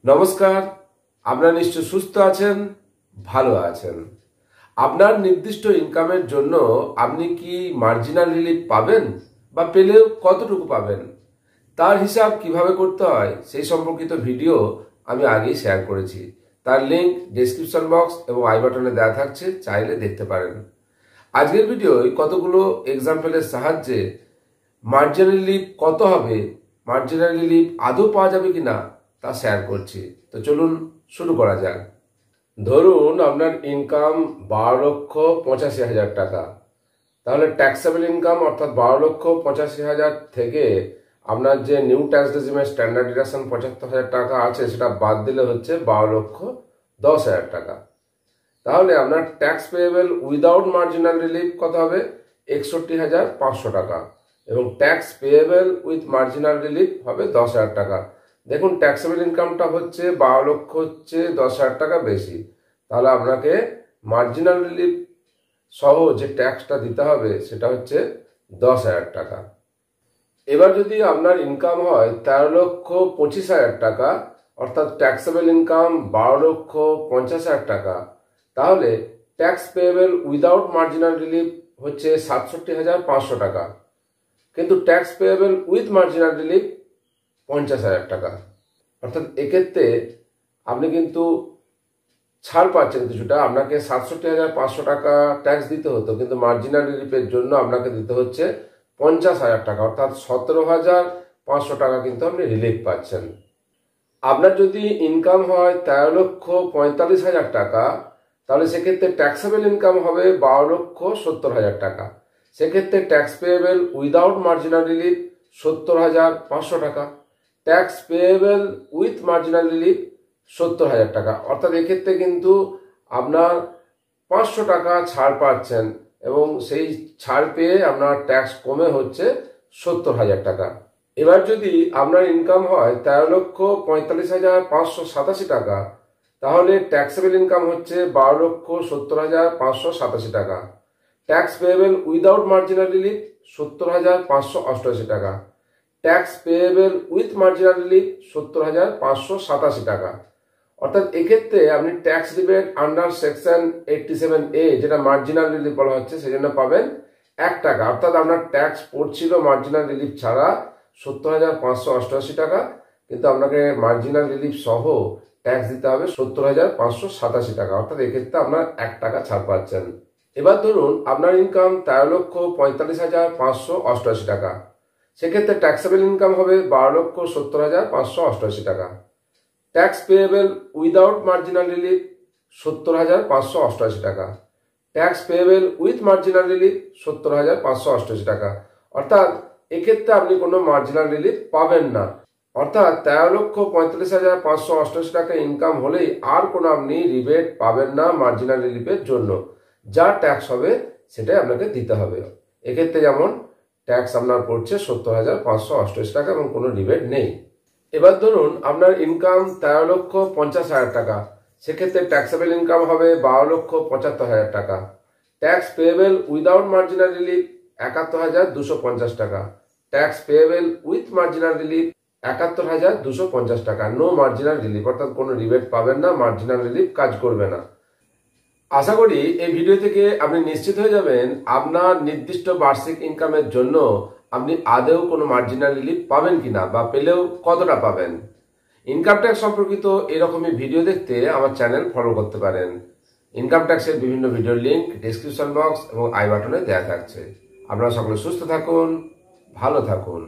নমস্কার। আপনারা নিশ্চয় সুস্থ আছেন, ভালো আছেন। আপনার নির্দিষ্ট ইনকামের জন্য আপনি কি মার্জিনাল রিলিফ পাবেন বা পেলেও কতটুকু পাবেন, তার হিসাব কিভাবে করতে হয় সেই সম্পর্কিত ভিডিও আমি আগেই শেয়ার করেছি। তার লিঙ্ক ডেসক্রিপশন বক্স এবং আই বাটনে দেওয়া থাকছে, চাইলে দেখতে পারেন। আজকের ভিডিওয় কতগুলো এক্সাম্পলের সাহায্যে মার্জিনাল রিলিফ কত হবে, মার্জিনাল রিলিফ আদৌ পাওয়া যাবে কিনা তা শেয়ার করছি। তো চলুন শুরু করা যাক। ধরুন আপনার ইনকাম 12,85,000 টাকা। তাহলে ট্যাক্সেবল ইনকাম অর্থাৎ 12,85,000 থেকে আপনার যে নিউ ট্যাক্স রেজিমের স্ট্যান্ডার্ড ডিডাকশন 75,000 টাকা আছে সেটা বাদ দিলে হচ্ছে 12,10,000 টাকা। তাহলে আপনার tax payable without marginal relief কত হবে? 61,500 টাকা। এবং tax payable with marginal relief হবে 10,000 টাকা। দেখুন, ট্যাক্সেবল ইনকামটা হচ্ছে 12 লক্ষ, হচ্ছে 10,000 টাকা বেশি। তাহলে আপনাকে মার্জিনাল রিলিফ সহ যে ট্যাক্সটা দিতে হবে সেটা হচ্ছে 10,000 টাকা। এবার যদি আপনার ইনকাম হয় 13,25,000 টাকা, অর্থাৎ ট্যাক্সেবল ইনকাম 12,50,000 টাকা, তাহলে tax payable without marginal relief হচ্ছে 67,500 টাকা। কিন্তু tax payable with marginal relief 50,000 টাকা। অর্থাৎ এক্ষেত্রে আপনি কিন্তু ছাড় পাচ্ছেন কিছুটা। আপনাকে 67,500 টাকা ট্যাক্স দিতে হতো, কিন্তু মার্জিনাল রিলিফের জন্য আপনাকে দিতে হচ্ছে 50,000 টাকা, অর্থাৎ 17,500 টাকা কিন্তু আপনি রিলিফ পাচ্ছেন। আপনার যদি ইনকাম হয় 13,45,000 টাকা, তাহলে সেক্ষেত্রে ট্যাক্সেবল ইনকাম হবে 12,70,000 টাকা। সেক্ষেত্রে tax payable without marginal relief 70,500 টাকা। Tax payable with marginal relief 70,000 টাকা। অর্থাৎ এক্ষেত্রে কিন্তু আপনার 500 টাকা ছাড় পাচ্ছেন এবং সেই ছাড় পেয়ে আপনার ট্যাক্স কমে হচ্ছে 70,000 টাকা। এবার যদি আপনার ইনকাম হয় 13,45,587 টাকা, তাহলে ট্যাক্সেবল ইনকাম হচ্ছে 12,70,587 টাকা। Tax payable without marginal relief 70,588 টাকা। Tax payable with marginal relief 70,587 টাকা। অর্থাৎ এক্ষেত্রে আপনি tax rebate under section 87A, যেটা মার্জিনাল রিলিফ বলা হচ্ছে, সেই জন্য পাবেন 1 টাকা। অর্থাৎ আপনার ট্যাক্স পড়ছিল মার্জিনাল রিলিফ ছাড়া 70,588 টাকা, কিন্তু আপনাকে মার্জিনাল রিলিফ সহ ট্যাক্স দিতে হবে 70,587 টাকা। অর্থাৎ এক্ষেত্রে আপনার 1 টাকা ছাড় পাচ্ছেন। এবার ধরুন আপনার ইনকাম 13,45,588 টাকা। সেক্ষেত্রে ট্যাক্সেবল ইনকাম হবে 12,70,588 টাকা। Tax payable without marginal relief 70,588 টাকা। Tax payable with marginal relief 70,588 টাকা। অর্থাৎ এক্ষেত্রে আপনি কোনো মার্জিনাল রিলিফ পাবেন না। অর্থাৎ 13,45,588 টাকা ইনকাম হলেই আর কোনো আপনি রিবেট পাবেন না মার্জিনাল রিলিফের জন্য। যা ট্যাক্স হবে সেটাই আপনাকে দিতে হবে। এক্ষেত্রে যেমন ট্যাক্স আপনার পড়ছে 70,588 টাকা এবং কোনো রিবেট নেই। এবার ধরুন আপনার ইনকাম 13,50,000 টাকা। সেক্ষেত্রে ট্যাক্সেবল ইনকাম হবে 12,75,000 টাকা। Tax payable without marginal relief 71,250 টাকা। Tax payable with marginal relief 71,250 টাকা। নো মার্জিনাল রিলিফ, অর্থাৎ কোনো রিবেট পাবেন না, মার্জিনাল রিলিফ কাজ করবে না। আশা করি এই ভিডিও থেকে আপনি নিশ্চিত হয়ে যাবেন আপনার নির্দিষ্ট বার্ষিক ইনকামের জন্য আপনি আদৌ কোনো মার্জিনাল রিলিফ পাবেন কিনা বা পেলেও কতটা পাবেন। ইনকাম ট্যাক্স সম্পর্কিত এরকমই ভিডিও দেখতে আমার চ্যানেল ফলো করতে পারেন। ইনকাম ট্যাক্সের বিভিন্ন ভিডিওর লিঙ্ক ডেসক্রিপশন বক্স এবং আই বাটনে দেওয়া থাকছে। আপনারা সকলে সুস্থ থাকুন, ভালো থাকুন।